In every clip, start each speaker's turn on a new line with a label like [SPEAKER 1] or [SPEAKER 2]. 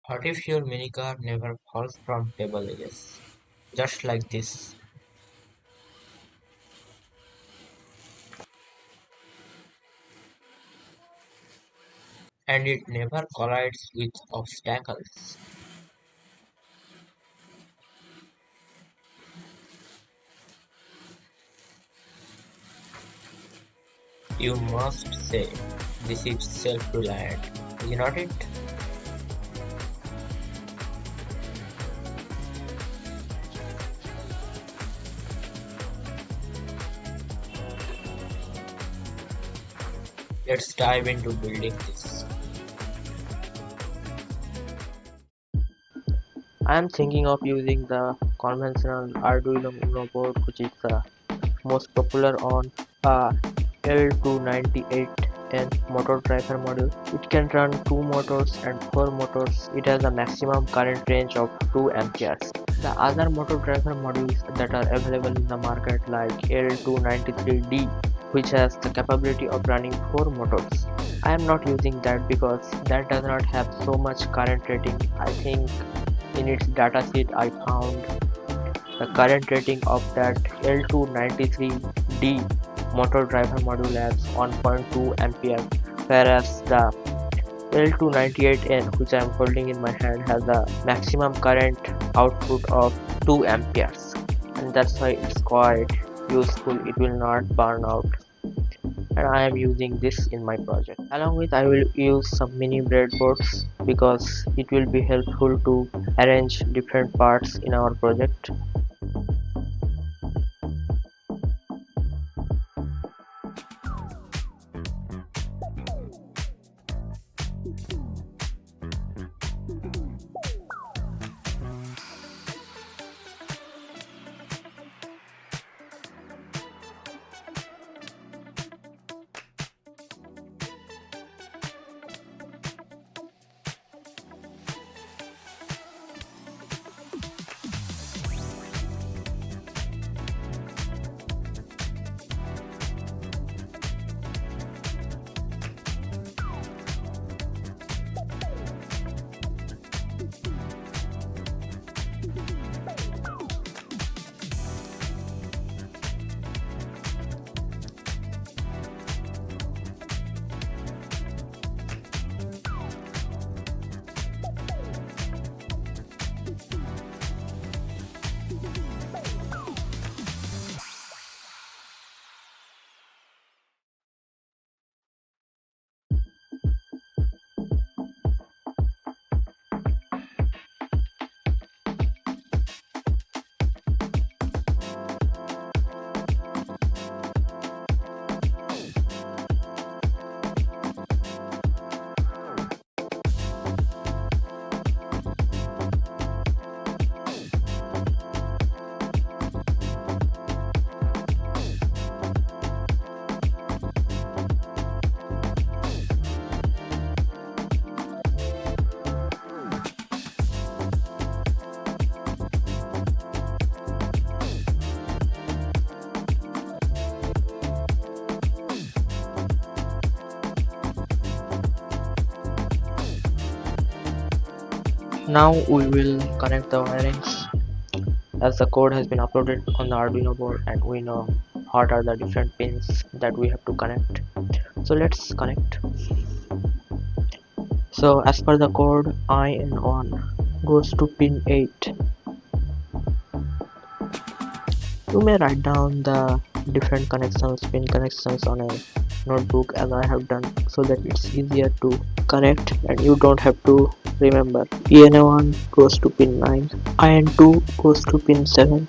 [SPEAKER 1] What if your minicar never falls from table edges? Just like this, and it never collides with obstacles. You must say, this is self-reliant, is not it? Let's dive into building this.
[SPEAKER 2] I am thinking of using the conventional Arduino Uno board, which is the most popular on a L298N motor driver module. It can run 2 motors and 4 motors. It has a maximum current range of 2 amperes. The other motor driver modules that are available in the market like L293D, which has the capability of running 4 motors. I am not using that because that does not have so much current rating. I think in its datasheet I found the current rating of that L293D motor driver module as 1.2 ampere, whereas the L298N, which I am holding in my hand, has a maximum current output of 2 amperes, and that's why it's quite useful. It will not burn out, and I am using this in my project. Along with, I will use some mini breadboards because it will be helpful to arrange different parts in our project. Now we will connect the wirings as the code has been uploaded on the Arduino board and we know what are the different pins that we have to connect. So let's connect. So as per the code, IN1 goes to pin 8. You may write down the different connections, pin connections on a notebook as I have done so that it's easier to connect and you don't have to remember. EN1 goes to pin 9, IN2 goes to pin 7,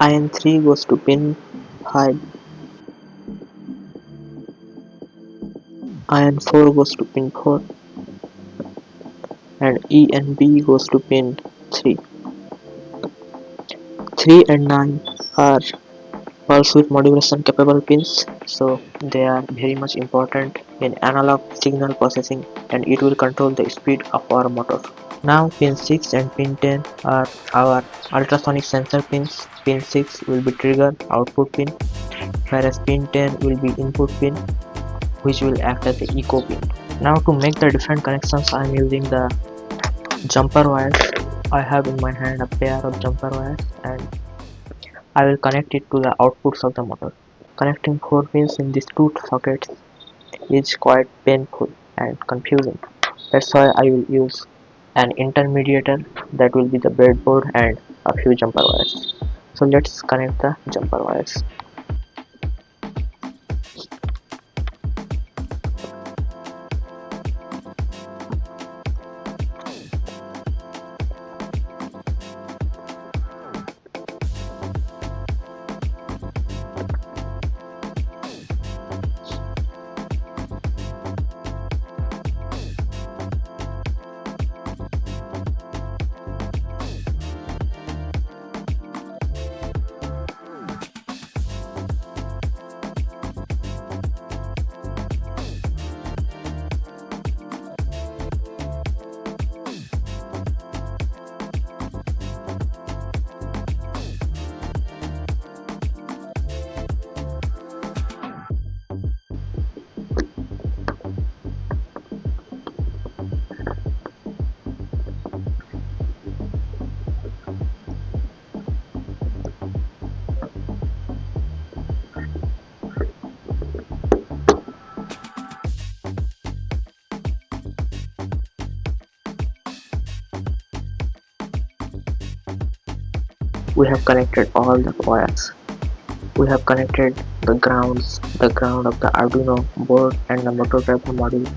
[SPEAKER 2] IN3 goes to pin 5, IN4 goes to pin 4, and ENB goes to pin 3. 3 and 9 are pulse width modulation capable pins, so they are very much important in analog signal processing and it will control the speed of our motor. Now pin 6 and pin 10 are our ultrasonic sensor pins. Pin 6 will be trigger output pin, whereas pin 10 will be input pin. which will act as the echo pin. Now to make the different connections, I am using the jumper wires. I have in my hand a pair of jumper wires and I will connect it to the outputs of the motor. Connecting 4 pins in these two sockets is quite painful and confusing. That's why I will use an intermediator that will be the breadboard and a few jumper wires. So let's connect the jumper wires. We have connected all the wires. We have connected the ground of the Arduino board and the motor driver module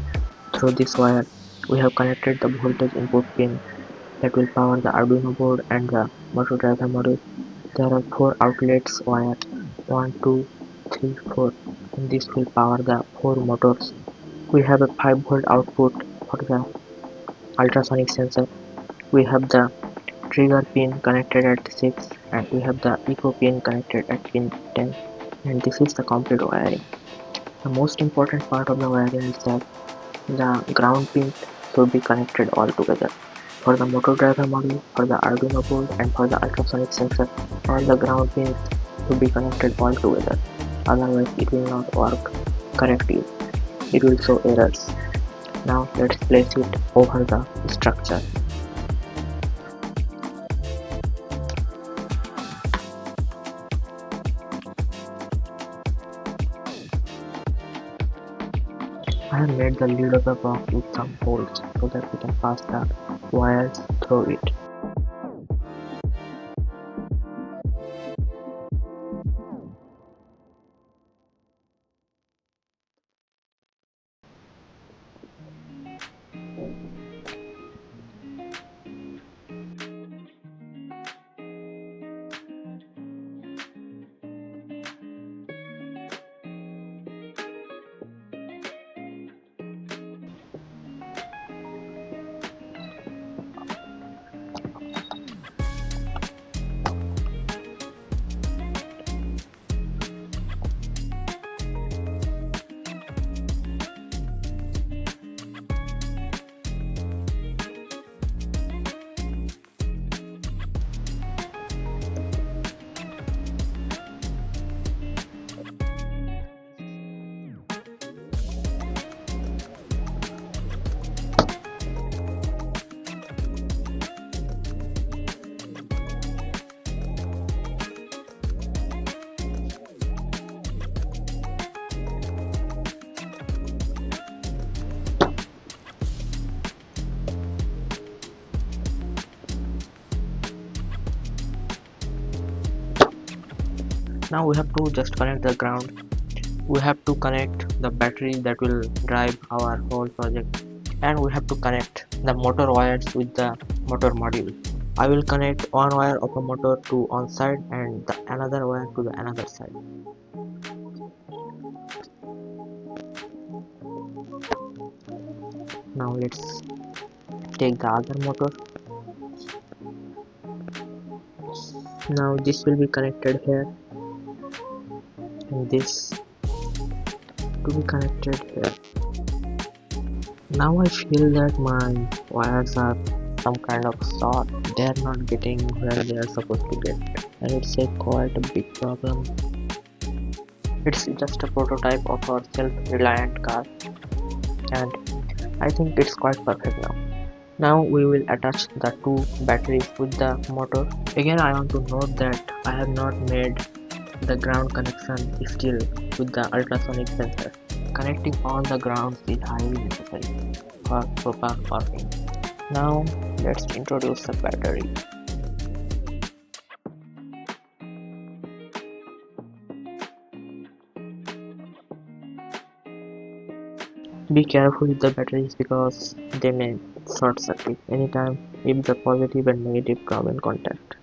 [SPEAKER 2] through this wire. We have connected the voltage input pin that will power the Arduino board and the motor driver module. There are 4 outlets wire 1, 2, 3, 4 and this will power the 4 motors. We have a 5-volt output for the ultrasonic sensor. We have the trigger pin connected at 6 and we have the echo pin connected at pin 10 and this is the complete wiring. The most important part of the wiring is that the ground pins should be connected all together. For the motor driver module, for the Arduino board and for the ultrasonic sensor, all the ground pins should be connected all together. Otherwise it will not work correctly. It will show errors. Now let's place it over the structure. I have made the lid of the box with some holes so that we can pass the wires through it. Now we have to just connect the ground. We have to connect the battery that will drive our whole project and we have to connect the motor wires with the motor module. I will connect one wire of a motor to one side and another wire to the another side. Now let's take the other motor. Now this will be connected here and this to be connected here. Now I feel that my wires are some kind of short. They are not getting where they are supposed to get and it's a quite a big problem. It's just a prototype of our self-reliant car, and I think it's quite perfect now. Now we will attach the two batteries with the motor. Again, I want to note that I have not made the ground connection still with the ultrasonic sensor. Connecting all the grounds is highly necessary for proper working. Now let's introduce the battery. Be careful with the batteries because they may short circuit anytime if the positive and negative come in contact.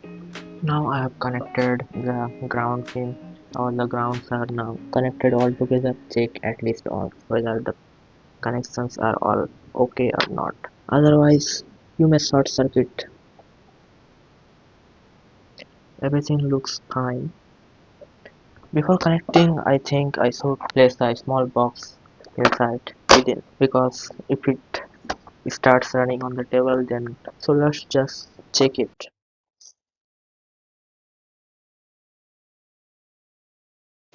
[SPEAKER 2] Now I have connected the ground pin. All the grounds are now connected all together. Check at least once whether the connections are all okay or not. Otherwise, you may short circuit. Everything looks fine. Before connecting, I think I should place a small box inside within because if it starts running on the table, then so let's just check it.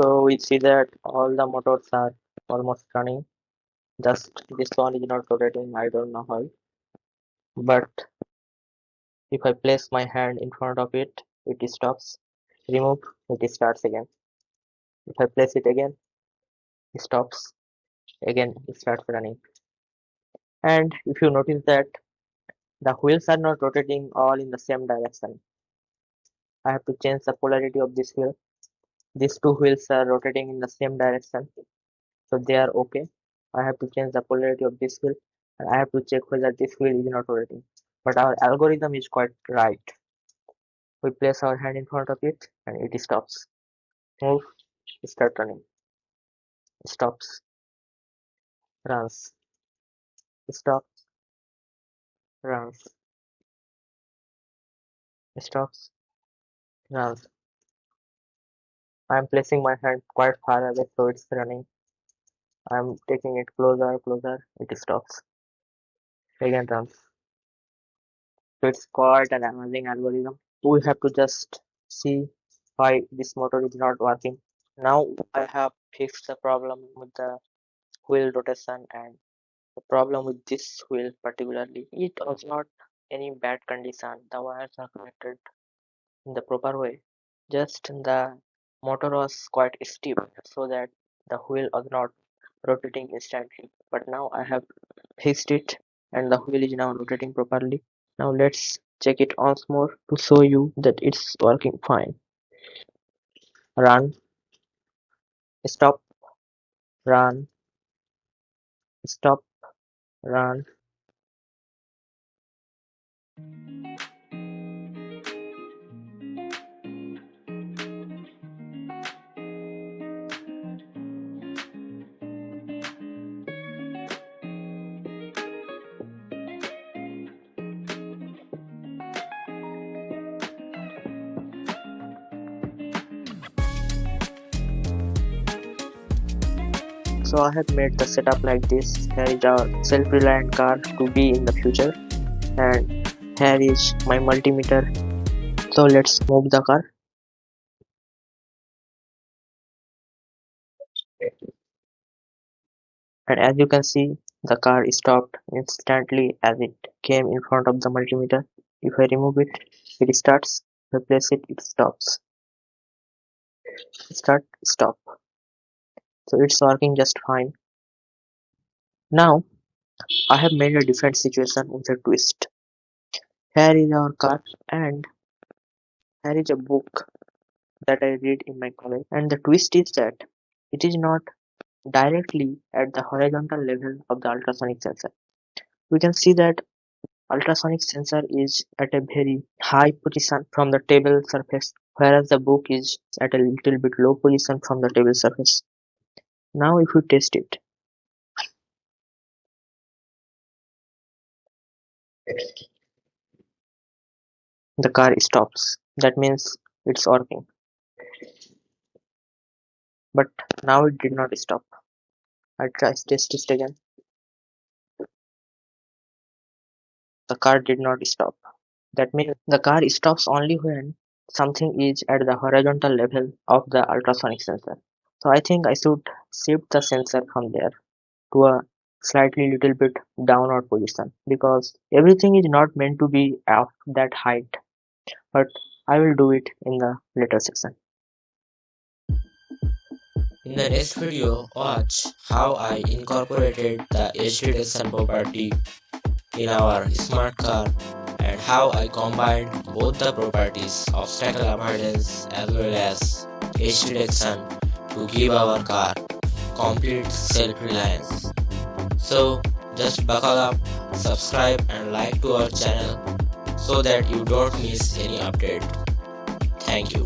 [SPEAKER 2] So we see that all the motors are almost running. Just this one is not rotating. I don't know how, but if I place my hand in front of it, it stops. Remove, it starts again. If I place it again, it stops. Again, it starts running. And if you notice that the wheels are not rotating all in the same direction, I have to change the polarity of this wheel. These two wheels are rotating in the same direction, so they are okay. I have to change the polarity of this wheel, and I have to check whether this wheel is not rotating. But our algorithm is quite right. We place our hand in front of it, and it stops. Move, start running. Stops, runs. Stop, runs. Stops, runs. I am placing my hand quite far away, so it's running. I am taking it closer, closer. It stops. Again runs. So it's quite an amazing algorithm. We have to just see why this motor is not working. Now I have fixed the problem with the wheel rotation and the problem with this wheel particularly. It was not any bad condition. The wires are connected in the proper way. Just the motor was quite stiff so that the wheel was not rotating instantly. But now I have fixed it and the wheel is now rotating properly. Now let's check it once more to show you that it's working fine. Run, stop, run, stop, run. So I have made the setup like this. Here is our self-reliant car to be in the future, and here is my multimeter. So let's move the car. And as you can see, the car stopped instantly as it came in front of the multimeter. If I remove it, it starts. Replace it, it stops. Start, stop. So it's working just fine. Now I have made a different situation with a twist. Here is our car, and here is a book that I read in my college. And the twist is that it is not directly at the horizontal level of the ultrasonic sensor. We can see that ultrasonic sensor is at a very high position from the table surface, whereas the book is at a little bit low position from the table surface. Now if we test it, the car stops. That means it's working. But now it did not stop. I try test it again. The car did not stop. That means the car stops only when something is at the horizontal level of the ultrasonic sensor. So I think I should shift the sensor from there to a slightly little bit downward position because everything is not meant to be at that height, but I will do it in the later section.
[SPEAKER 3] In the next video, watch how I incorporated the HD detection property in our smart car and how I combined both the properties obstacle avoidance as well as HD detection to give our car complete self-reliance. So just buckle up, subscribe and like to our channel so that you don't miss any update. Thank you.